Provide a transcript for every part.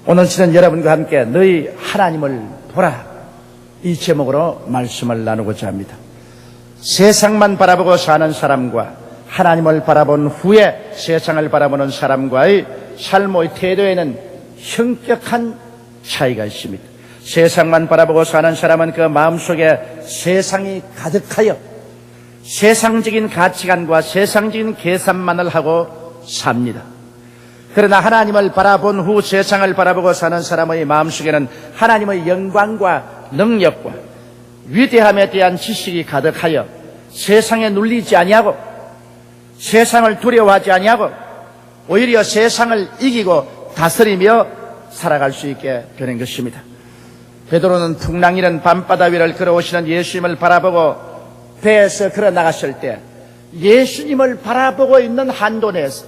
오늘 저는 여러분과 함께 너희 하나님을 보라, 이 제목으로 말씀을 나누고자 합니다. 세상만 바라보고 사는 사람과 하나님을 바라본 후에 세상을 바라보는 사람과의 삶의 태도에는 현격한 차이가 있습니다. 세상만 바라보고 사는 사람은 그 마음속에 세상이 가득하여 세상적인 가치관과 세상적인 계산만을 하고 삽니다. 그러나 하나님을 바라본 후 세상을 바라보고 사는 사람의 마음속에는 하나님의 영광과 능력과 위대함에 대한 지식이 가득하여 세상에 눌리지 아니하고 세상을 두려워하지 아니하고 오히려 세상을 이기고 다스리며 살아갈 수 있게 되는 것입니다. 베드로는 풍랑이는 밤바다 위를 걸어오시는 예수님을 바라보고 배에서 걸어 나갔을 때 예수님을 바라보고 있는 한도 내에서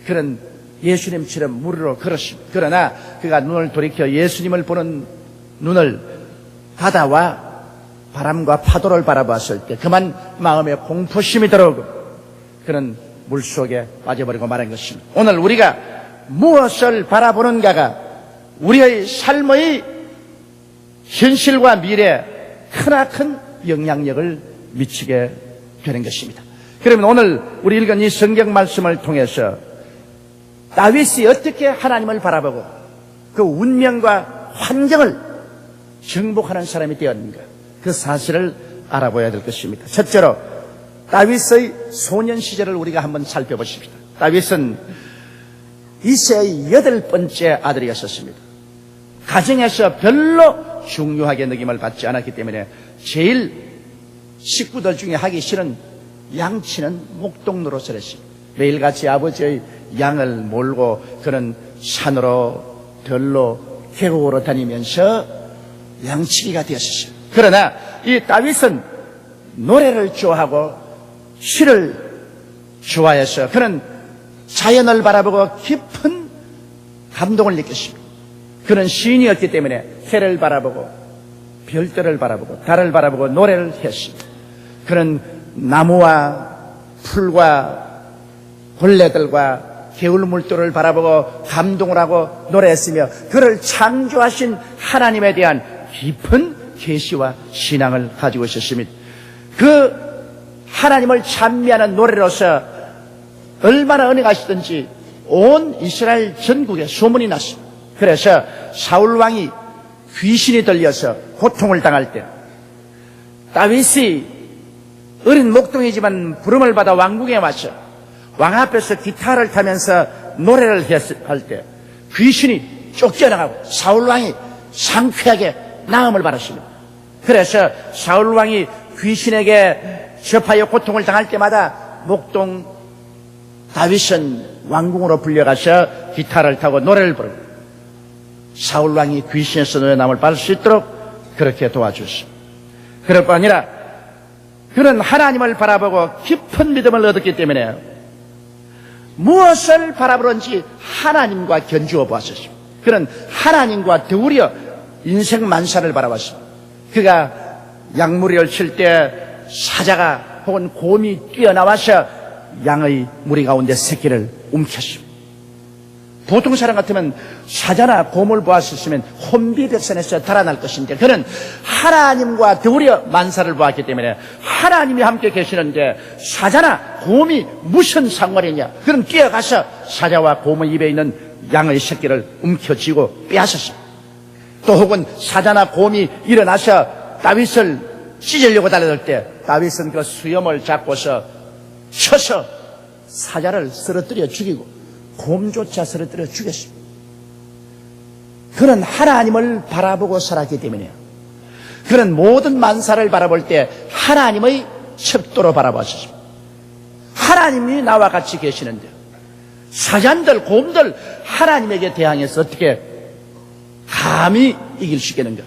그는 예수님처럼 물으로 걸었습니다. 그러나 그가 눈을 돌이켜 예수님을 보는 눈을 바다와 바람과 파도를 바라보았을 때 그만 마음에 공포심이 들어오고 그는 물속에 빠져버리고 말한 것입니다. 오늘 우리가 무엇을 바라보는가가 우리의 삶의 현실과 미래에 크나큰 영향력을 미치게 되는 것입니다. 그러면 오늘 우리 읽은 이 성경 말씀을 통해서 다윗이 어떻게 하나님을 바라보고 그 운명과 환경을 정복하는 사람이 되었는가, 그 사실을 알아봐야 될 것입니다. 첫째로 다윗의 소년 시절을 우리가 한번 살펴보십시다. 다윗은 이새의 8번째 아들이었습니다. 가정에서 별로 중요하게 느낌을 받지 않았기 때문에 제일 식구들 중에 하기 싫은 양치는 목동 노릇을 했습니다. 매일같이 아버지의 양을 몰고 그는 산으로 들로 계곡으로 다니면서 양치기가 되었습니다. 그러나 이 다윗은 노래를 좋아하고 시를 좋아해서 그는 자연을 바라보고 깊은 감동을 느꼈습니다. 그는 시인이었기 때문에 해를 바라보고 별들을 바라보고 달을 바라보고 노래를 했습니다. 그는 나무와 풀과 벌레들과 개울물들을 바라보고 감동을 하고 노래했으며 그를 창조하신 하나님에 대한 깊은 계시와 신앙을 가지고 있었습니다. 그 하나님을 찬미하는 노래로서 얼마나 은혜가 있었든지 온 이스라엘 전국에 소문이 났습니다. 그래서 사울왕이 귀신이 들려서 고통을 당할 때 다윗이 어린 목동이지만 부름을 받아 왕궁에 와서 왕 앞에서 기타를 타면서 노래를 할 때 귀신이 쫓겨나가고 사울왕이 상쾌하게 나음을 받았습니다. 그래서 사울왕이 귀신에게 접하여 고통을 당할 때마다 목동 다윗은 왕궁으로 불려가서 기타를 타고 노래를 부르고 사울왕이 귀신에서 노래남을 받을 수 있도록 그렇게 도와주었습니다. 그럴 뿐 아니라 그는 하나님을 바라보고 깊은 믿음을 얻었기 때문에 무엇을 바라보는지 하나님과 견주어 보았습니다. 그는 하나님과 더우려 인생 만사를 바라봤습니다. 그가 양무리를 칠 때 사자가 혹은 곰이 뛰어나와서 양의 무리 가운데 새끼를 움켰습니다. 보통 사람 같으면 사자나 곰을 보았으면 혼비백산에서 달아날 것인데 그는 하나님과 더우려 만사를 보았기 때문에 하나님이 함께 계시는데 사자나 곰이 무슨 상관이냐, 그는 뛰어가서 사자와 곰의 입에 있는 양의 새끼를 움켜쥐고 빼앗았습니다. 또 혹은 사자나 곰이 일어나서 다윗을 찢으려고 달려들 때 다윗은 그 수염을 잡고서 쳐서 사자를 쓰러뜨려 죽이고 곰조차 쓰러뜨려 죽였습니다. 그는 하나님을 바라보고 살았기 때문에요. 그는 모든 만사를 바라볼 때 하나님의 첩도로 바라보았습니다. 하나님이 나와 같이 계시는데 사자들, 곰들 하나님에게 대항해서 어떻게 감히 이길 수 있겠는가.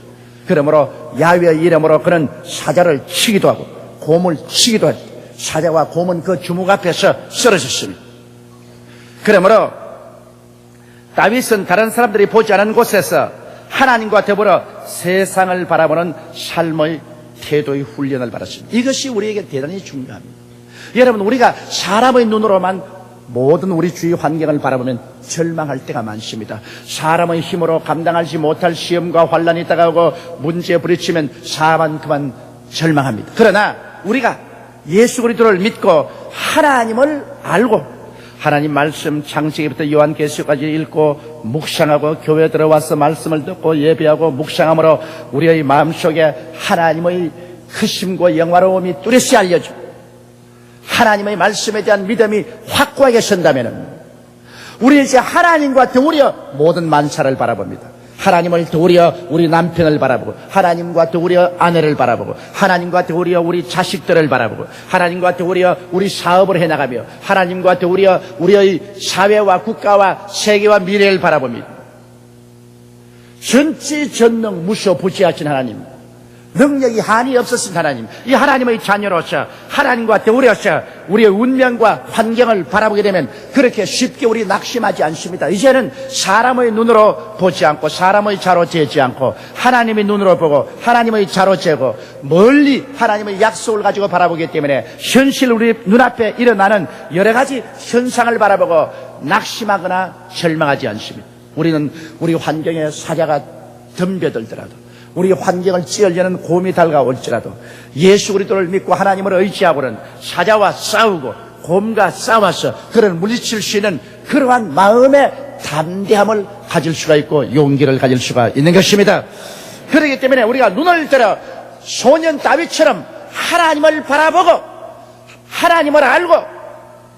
그러므로 야훼의 이름으로 그는 사자를 치기도 하고 곰을 치기도 하고 사자와 곰은 그 주먹 앞에서 쓰러졌습니다. 그러므로 다윗은 다른 사람들이 보지 않은 곳에서 하나님과 더불어 세상을 바라보는 삶의 태도의 훈련을 받았습니다. 이것이 우리에게 대단히 중요합니다. 여러분, 우리가 사람의 눈으로만 모든 우리 주위 환경을 바라보면 절망할 때가 많습니다. 사람의 힘으로 감당하지 못할 시험과 환란이 다가오고 문제에 부딪히면 사람은 그만 절망합니다. 그러나 우리가 예수 그리스도를 믿고 하나님을 알고 하나님 말씀 창세기부터 요한계시까지 읽고 묵상하고 교회 들어와서 말씀을 듣고 예배하고 묵상함으로 우리의 마음속에 하나님의 크심과 영화로움이 뚜렷이 알려지고 하나님의 말씀에 대한 믿음이 확고하게 선다면 우리 이제 하나님과 더불어 모든 만사를 바라봅니다. 하나님을 더불어 우리 남편을 바라보고 하나님과 더불어 아내를 바라보고 하나님과 더불어 우리 자식들을 바라보고 하나님과 더불어 우리 사업을 해나가며 하나님과 더불어 우리의 사회와 국가와 세계와 미래를 바라봅니다. 전지전능 무소부지하신 하나님, 능력이 한이 없었은 하나님, 이 하나님의 자녀로서 하나님과 더불어서 우리의 운명과 환경을 바라보게 되면 그렇게 쉽게 우리 낙심하지 않습니다. 이제는 사람의 눈으로 보지 않고 사람의 자로 재지 않고 하나님의 눈으로 보고 하나님의 자로 재고 멀리 하나님의 약속을 가지고 바라보기 때문에 현실 우리 눈앞에 일어나는 여러 가지 현상을 바라보고 낙심하거나 절망하지 않습니다. 우리는 우리 환경에 사자가 덤벼들더라도 우리 환경을 찌으려는 곰이 달가올지라도 예수 그리스도를 믿고 하나님을 의지하고는 사자와 싸우고 곰과 싸워서 그를 물리칠 수 있는 그러한 마음의 담대함을 가질 수가 있고 용기를 가질 수가 있는 것입니다. 그렇기 때문에 우리가 눈을 들어 소년 다윗처럼 하나님을 바라보고 하나님을 알고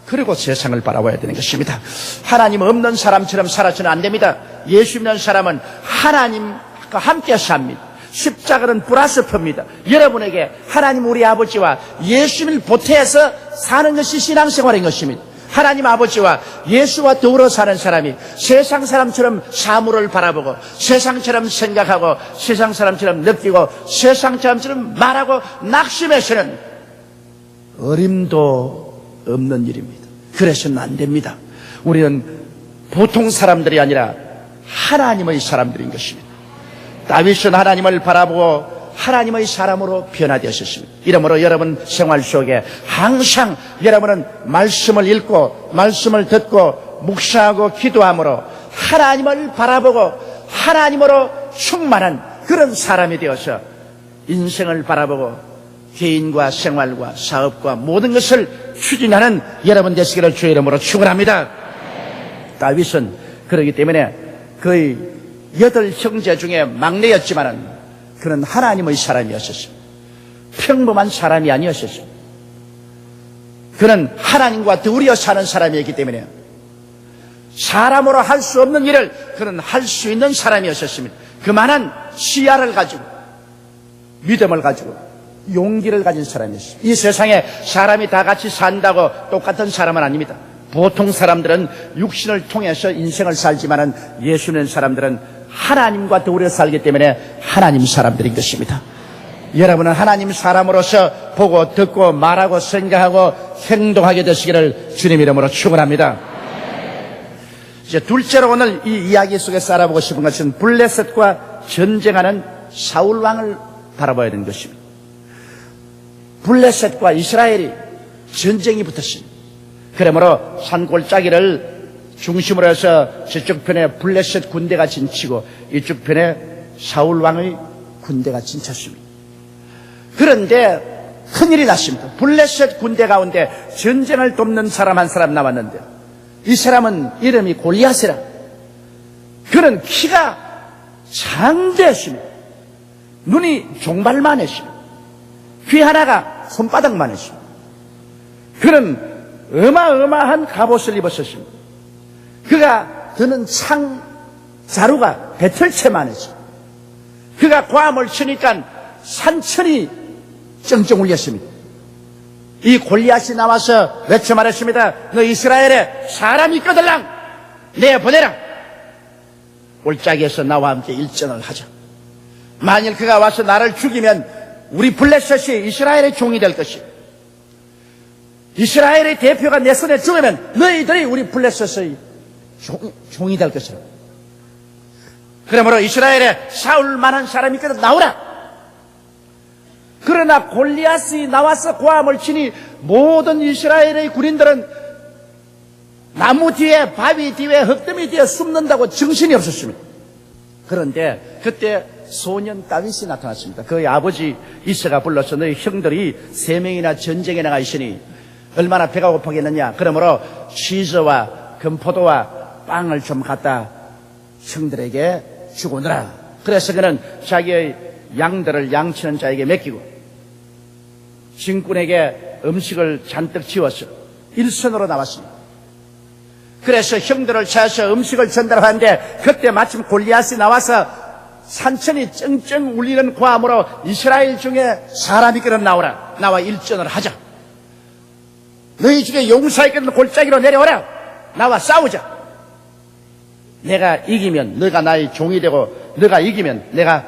그리고 세상을 바라봐야 되는 것입니다. 하나님 없는 사람처럼 살아서는 안 됩니다. 예수 믿는 사람은 하나님과 함께 삽니다. 십자가는 플러스표입니다. 여러분에게 하나님 우리 아버지와 예수를 보태서 사는 것이 신앙생활인 것입니다. 하나님 아버지와 예수와 더불어 사는 사람이 세상 사람처럼 사물을 바라보고 세상처럼 생각하고 세상 사람처럼 느끼고 세상 사람처럼 말하고 낙심해서는 어림도 없는 일입니다. 그래서는 안 됩니다. 우리는 보통 사람들이 아니라 하나님의 사람들인 것입니다. 다윗은 하나님을 바라보고 하나님의 사람으로 변화되었습니다. 이러므로 여러분 생활 속에 항상 여러분은 말씀을 읽고 말씀을 듣고 묵상하고 기도함으로 하나님을 바라보고 하나님으로 충만한 그런 사람이 되어서 인생을 바라보고 개인과 생활과 사업과 모든 것을 추진하는 여러분 되시기를 주의 이름으로 축원합니다. 다윗은 그렇기 때문에 그의 8 형제 중에 막내였지만은 그는 하나님의 사람이었었습니다. 평범한 사람이 아니었었습니다. 그는 하나님과 더불어 사는 사람이었기 때문에 사람으로 할 수 없는 일을 그는 할 수 있는 사람이었었습니다. 그만한 시야를 가지고 믿음을 가지고 용기를 가진 사람이었습니다. 이 세상에 사람이 다 같이 산다고 똑같은 사람은 아닙니다. 보통 사람들은 육신을 통해서 인생을 살지만은 예수 믿는 사람들은 하나님과 더불어 살기 때문에 하나님 사람들인 것입니다. 여러분은 하나님 사람으로서 보고 듣고 말하고 생각하고 행동하게 되시기를 주님 이름으로 축원합니다. 이제 둘째로 오늘 이 이야기 속에서 알아보고 싶은 것은 블레셋과 전쟁하는 사울 왕을 바라봐야 되는 것입니다. 블레셋과 이스라엘이 전쟁이 붙었습니다. 그러므로 산골짜기를 중심으로 해서 저쪽 편에 블레셋 군대가 진치고 이쪽 편에 사울 왕의 군대가 진쳤습니다. 그런데 큰일이 났습니다. 블레셋 군대 가운데 전쟁을 돕는 사람 한 사람 남았는데 이 사람은 이름이 골리앗이라. 그는 키가 장대했습니다. 눈이 종발만 했습니다. 귀 하나가 손바닥만 했습니다. 그는 어마어마한 갑옷을 입었었습니다. 그가 드는 창 자루가 배틀채만 했습니다. 그가 고함을 치니까 산천이 쩡쩡 울렸습니다. 이 골리앗이 나와서 외쳐 말했습니다. 너 이스라엘에 사람이 있거들랑 내보내라. 골짜기에서 나와 함께 일전을 하자. 만일 그가 와서 나를 죽이면 우리 블레셋이 이스라엘의 종이 될 것이다. 이스라엘의 대표가 내 손에 죽으면 너희들이 우리 블레셋의 종이 될 것이라. 그러므로 이스라엘에 사울만한 사람이 있거든 나오라. 그러나 골리앗이 나와서 고함을 치니 모든 이스라엘의 군인들은 나무 뒤에, 바위 뒤에, 흙더미 뒤에 숨는다고 정신이 없었습니다. 그런데 그때 소년 다윗이 나타났습니다. 그의 아버지 이새가 불러서 너희 형들이 3명이나 전쟁에 나가 있으니 얼마나 배가 고프겠느냐. 그러므로 치즈와 금포도와 빵을 좀 갖다 형들에게 주고 오너라. 그래서 그는 자기의 양들을 양치는 자에게 맡기고 진군에게 음식을 잔뜩 지워서 일선으로 나왔습니다. 그래서 형들을 찾아서 음식을 전달하는데 그때 마침 골리앗이 나와서 산천이 쩡쩡 울리는 고함으로 이스라엘 중에 사람이 끌어 나오라. 나와 일전을 하자. 너희 중에 용사의 끌은 골짜기로 내려오라. 나와 싸우자. 내가 이기면 너가 나의 종이 되고 너가 이기면 내가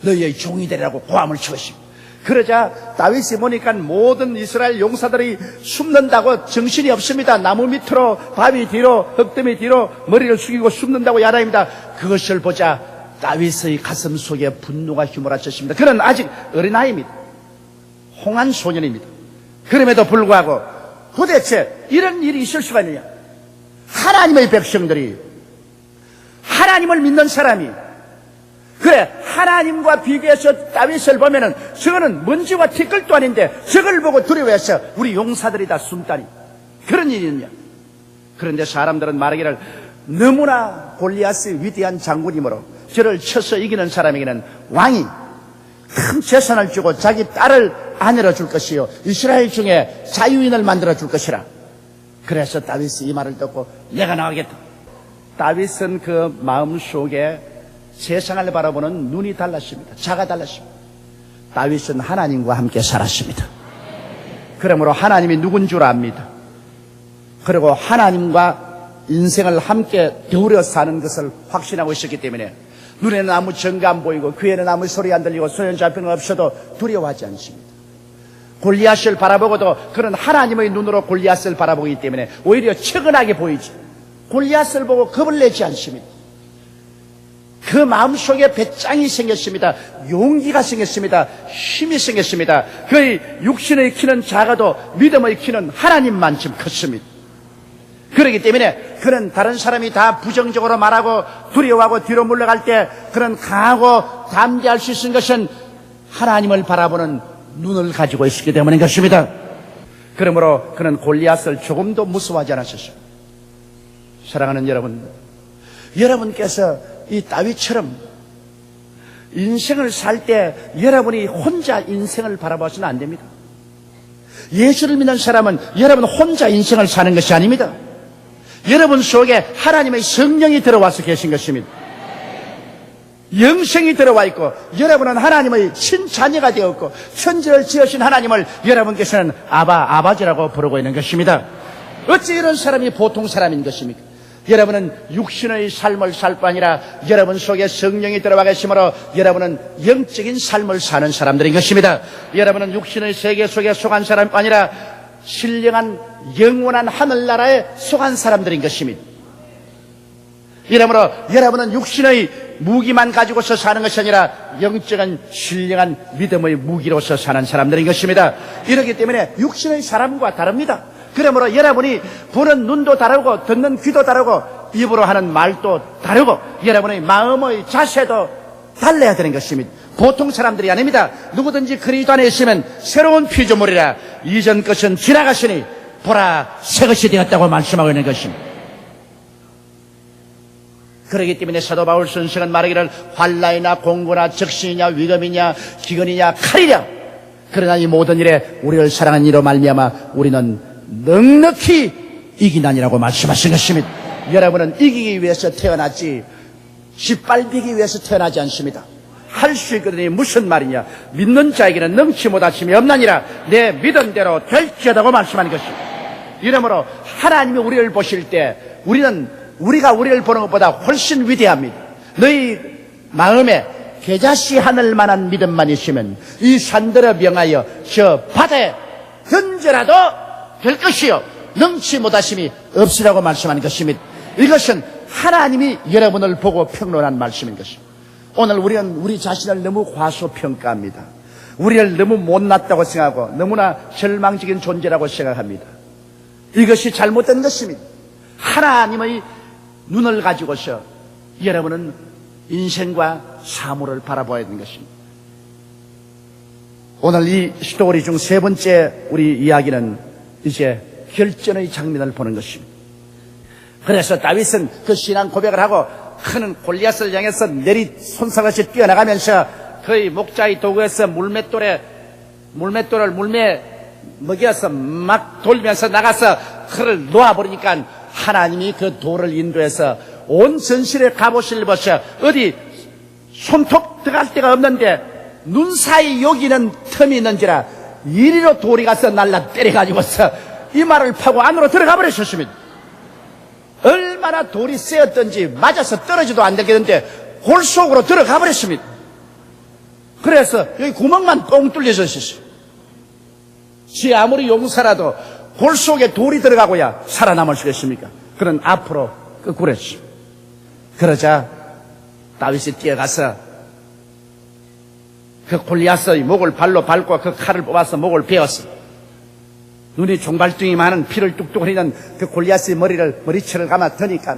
너희의 종이 되라고 고함을 치었습니다. 그러자 다윗이 보니까 모든 이스라엘 용사들이 숨는다고 정신이 없습니다. 나무 밑으로, 바위 뒤로, 흙더미 뒤로 머리를 숙이고 숨는다고 야단입니다. 그것을 보자 다윗의 가슴 속에 분노가 휘몰아쳤습니다. 그는 아직 어린아이입니다. 홍한 소년입니다. 그럼에도 불구하고 도대체 이런 일이 있을 수가 있느냐. 하나님의 백성들이, 하나님을 믿는 사람이, 그래, 하나님과 비교해서 다윗을 보면은 저거는 먼지와 티끌도 아닌데 저걸 보고 두려워해서 우리 용사들이 다 숨다니. 그런 일이 있느냐. 그런데 사람들은 말하기를 너무나 골리앗이 위대한 장군이므로 저를 쳐서 이기는 사람에게는 왕이 큰 재산을 주고 자기 딸을 아내로 줄 것이요 이스라엘 중에 자유인을 만들어 줄 것이라. 그래서 다윗이 이 말을 듣고 내가 나가겠다. 다윗은 그 마음속에 세상을 바라보는 눈이 달랐습니다. 자가 달랐습니다. 다윗은 하나님과 함께 살았습니다. 그러므로 하나님이 누군 줄 압니다. 그리고 하나님과 인생을 함께 겨울에 사는 것을 확신하고 있었기 때문에 눈에는 아무 증거 안 보이고 귀에는 아무 소리 안 들리고 손에 잡히는 거 없어도 두려워하지 않습니다. 골리앗을 바라보고도 그는 하나님의 눈으로 골리앗을 바라보기 때문에 오히려 측은하게 보이지. 골리앗을 보고 겁을 내지 않습니다. 그 마음속에 배짱이 생겼습니다. 용기가 생겼습니다. 힘이 생겼습니다. 그의 육신의 키는 작아도 믿음의 키는 하나님만큼 컸습니다. 그렇기 때문에 그는 다른 사람이 다 부정적으로 말하고 두려워하고 뒤로 물러갈 때 그는 강하고 담대할 수 있는 것은 하나님을 바라보는 눈을 가지고 있었기 때문인 것입니다. 그러므로 그는 골리앗을 조금도 무서워하지 않았었어요. 사랑하는 여러분, 여러분께서 이 다윗처럼 인생을 살 때 여러분이 혼자 인생을 바라봐서는 안 됩니다. 예수를 믿는 사람은 여러분 혼자 인생을 사는 것이 아닙니다. 여러분 속에 하나님의 성령이 들어와서 계신 것입니다. 영생이 들어와 있고 여러분은 하나님의 친자녀가 되었고 천지를 지으신 하나님을 여러분께서는 아버지라고 부르고 있는 것입니다. 어찌 이런 사람이 보통 사람인 것입니까? 여러분은 육신의 삶을 살 뿐 아니라 여러분 속에 성령이 들어와 계시므로 여러분은 영적인 삶을 사는 사람들인 것입니다. 여러분은 육신의 세계 속에 속한 사람이 아니라 신령한 영원한 하늘나라에 속한 사람들인 것입니다. 이러므로 여러분은 육신의 무기만 가지고서 사는 것이 아니라 영적인 신령한 믿음의 무기로서 사는 사람들인 것입니다. 이렇기 때문에 육신의 사람과 다릅니다. 그러므로 여러분이 보는 눈도 다르고 듣는 귀도 다르고 입으로 하는 말도 다르고 여러분의 마음의 자세도 달라야 되는 것입니다. 보통 사람들이 아닙니다. 누구든지 그리스도 안에 있으면 새로운 피조물이라 이전 것은 지나갔으니 보라 새 것이 되었다고 말씀하고 있는 것입니다. 그렇기 때문에 사도 바울 선생은 말하기를 환난이나 공고나 적신이냐 위험이냐 기근이냐 칼이냐 그러나 이 모든 일에 우리를 사랑하는 이로 말미암아 우리는 넉넉히 이기나니라고 말씀하신 것입니다. 여러분은 이기기 위해서 태어났지 짓밟히기 위해서 태어나지 않습니다. 할 수 있거든요. 무슨 말이냐. 믿는 자에게는 능치 못하심이 없나니라 내 믿음대로 될지어다고 말씀하는 것입니다. 이러므로 하나님이 우리를 보실 때 우리가 우리를 보는 것보다 훨씬 위대합니다. 너희 마음에 겨자씨 하늘만한 믿음만 있으면 이 산들을 명하여 저 바다에 던져라도 될 것이요 능치 못하심이 없으라고 말씀하는 것입니다. 이것은 하나님이 여러분을 보고 평론한 말씀인 것입니다. 오늘 우리는 우리 자신을 너무 과소평가합니다. 우리를 너무 못났다고 생각하고 너무나 절망적인 존재라고 생각합니다. 이것이 잘못된 것입니다. 하나님의 눈을 가지고서 여러분은 인생과 사물을 바라봐야 되는 것입니다. 오늘 이 스토리 중 세 번째 우리 이야기는 이제 결전의 장면을 보는 것입니다. 그래서 다윗은 그 신앙 고백을 하고 큰 골리앗을 향해서 내리 손살같이 뛰어나가면서 그의 목자의 도구에서 물맷돌을 물매 먹여서 막 돌면서 나가서 그를 놓아버리니까 하나님이 그 돌을 인도해서 온 전실에 갑옷을 입어서 어디 손톱 들어갈 데가 없는데 눈 사이 여기는 틈이 있는지라 이리로 돌이 가서 날라 때려가지고서 이마를 파고 안으로 들어가 버리셨습니다. 얼마나 돌이 세었던지 맞아서 떨어지도 안 되겠는데 골 속으로 들어가 버렸습니다. 그래서 여기 구멍만 뻥 뚫려져 있었어요. 지 아무리 용사라도 골 속에 돌이 들어가고야 살아남을 수 있습니까? 그런 앞으로 거꾸로 했죠. 그러자 다윗이 뛰어가서 그 골리앗의 목을 발로 밟고 그 칼을 뽑아서 목을 베었어. 눈이 종발등이 많은 피를 뚝뚝 흘리는 그 골리앗의 머리채를 감아 드니까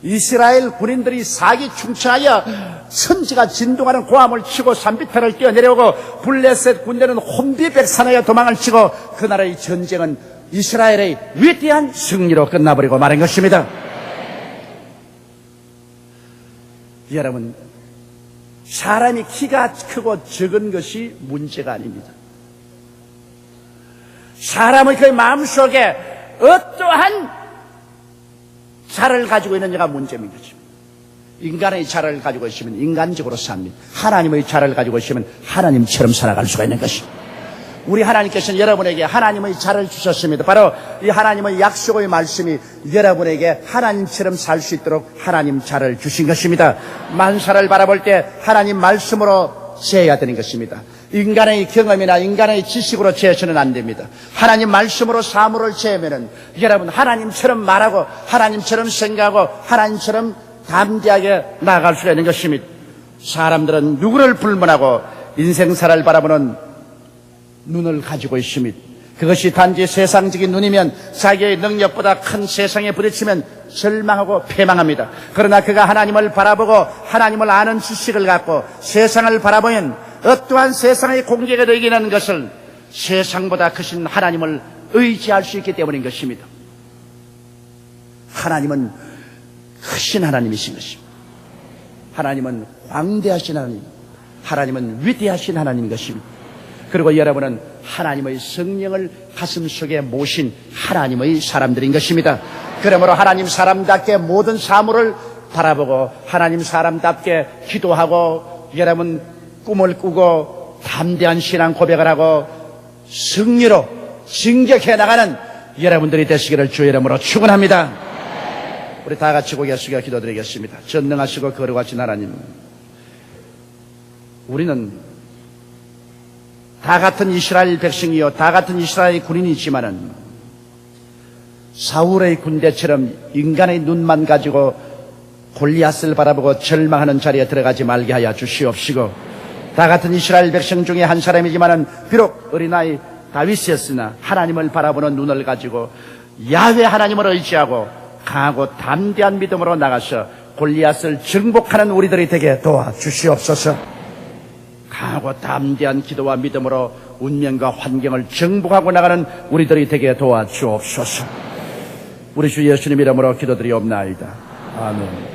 이스라엘 군인들이 사기충천하여 천지가 진동하는 고함을 치고 산비탈을 뛰어내려오고 블레셋 군대는 혼비백산하여 도망을 치고 그 나라의 전쟁은 이스라엘의 위대한 승리로 끝나버리고 말한 것입니다. 여러분, 사람이 키가 크고 적은 것이 문제가 아닙니다. 사람의 그 마음속에 어떠한 자를 가지고 있느냐가 문제입니다. 인간의 자를 가지고 있으면 인간적으로 삽니다. 하나님의 자를 가지고 있으면 하나님처럼 살아갈 수가 있는 것입니다. 우리 하나님께서는 여러분에게 하나님의 자를 주셨습니다. 바로 이 하나님의 약속의 말씀이 여러분에게 하나님처럼 살 수 있도록 하나님 자를 주신 것입니다. 만사를 바라볼 때 하나님 말씀으로 재야 되는 것입니다. 인간의 경험이나 인간의 지식으로 재서는 안 됩니다. 하나님 말씀으로 사물을 재면은 여러분 하나님처럼 말하고 하나님처럼 생각하고 하나님처럼 담대하게 나아갈 수가 있는 것입니다. 사람들은 누구를 불문하고 인생사를 바라보는 눈을 가지고 있습니다. 그것이 단지 세상적인 눈이면 자기의 능력보다 큰 세상에 부딪히면 절망하고 패망합니다. 그러나 그가 하나님을 바라보고 하나님을 아는 지식을 갖고 세상을 바라보면 어떠한 세상의 공개가 되기는 것을 세상보다 크신 하나님을 의지할 수 있기 때문인 것입니다. 하나님은 크신 하나님이신 것입니다. 하나님은 광대하신 하나님, 하나님은 위대하신 하나님인 것입니다. 그리고 여러분은 하나님의 성령을 가슴속에 모신 하나님의 사람들인 것입니다. 그러므로 하나님 사람답게 모든 사물을 바라보고 하나님 사람답게 기도하고 여러분 꿈을 꾸고 담대한 신앙 고백을 하고 승리로 진격해 나가는 여러분들이 되시기를 주의 이름으로 축원합니다. 우리 다 같이 고개 숙여 기도드리겠습니다. 전능하시고 거룩하신 하나님, 우리는 다 같은 이스라엘 백성이요 다 같은 이스라엘 군인이지만은 사울의 군대처럼 인간의 눈만 가지고 골리앗을 바라보고 절망하는 자리에 들어가지 말게 하여 주시옵시고, 다 같은 이스라엘 백성 중에 한 사람이지만은 비록 어린아이 다윗이었으나 하나님을 바라보는 눈을 가지고 야훼 하나님을 의지하고 강하고 담대한 믿음으로 나가서 골리앗을 정복하는 우리들이 되게 도와주시옵소서. 강하고 담대한 기도와 믿음으로 운명과 환경을 정복하고 나가는 우리들이 되게 도와주옵소서. 우리 주 예수님 이름으로 기도드리옵나이다. 아멘.